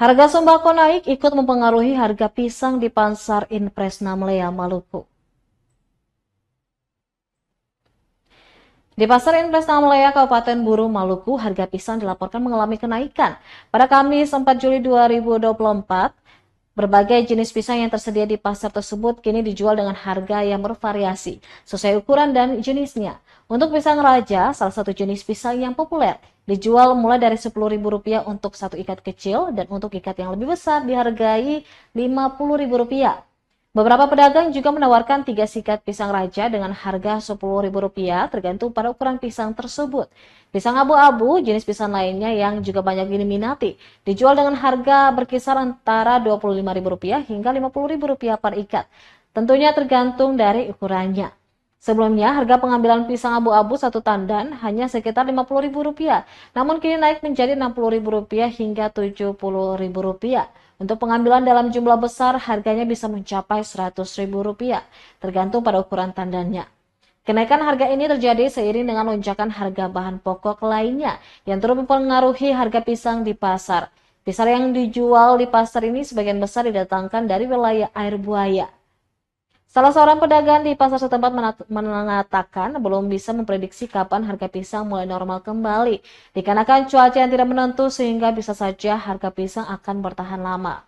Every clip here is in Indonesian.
Harga sembako naik ikut mempengaruhi harga pisang di Pasar Impres Namlea, Maluku. Di Pasar Impres Namlea, Kabupaten Buru, Maluku, harga pisang dilaporkan mengalami kenaikan. Pada Kamis 4 Juli 2024, berbagai jenis pisang yang tersedia di pasar tersebut kini dijual dengan harga yang bervariasi, sesuai ukuran dan jenisnya. Untuk pisang raja, salah satu jenis pisang yang populer, dijual mulai dari Rp10.000 untuk satu ikat kecil dan untuk ikat yang lebih besar dihargai Rp50.000. Beberapa pedagang juga menawarkan 3 sikat pisang raja dengan harga Rp10.000 tergantung pada ukuran pisang tersebut. Pisang abu-abu, jenis pisang lainnya yang juga banyak diminati, dijual dengan harga berkisar antara Rp25.000 hingga Rp50.000 per ikat. Tentunya tergantung dari ukurannya. Sebelumnya, harga pengambilan pisang abu-abu satu tandan hanya sekitar Rp50.000, namun kini naik menjadi Rp60.000 hingga Rp70.000. Untuk pengambilan dalam jumlah besar, harganya bisa mencapai Rp100.000, tergantung pada ukuran tandannya. Kenaikan harga ini terjadi seiring dengan lonjakan harga bahan pokok lainnya yang turut mempengaruhi harga pisang di pasar. Pisang yang dijual di pasar ini sebagian besar didatangkan dari wilayah Air Buaya. Salah seorang pedagang di pasar setempat mengatakan belum bisa memprediksi kapan harga pisang mulai normal kembali, dikarenakan cuaca yang tidak menentu sehingga bisa saja harga pisang akan bertahan lama.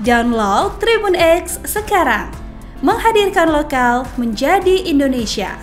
Download Tribun X sekarang, menghadirkan lokal menjadi Indonesia.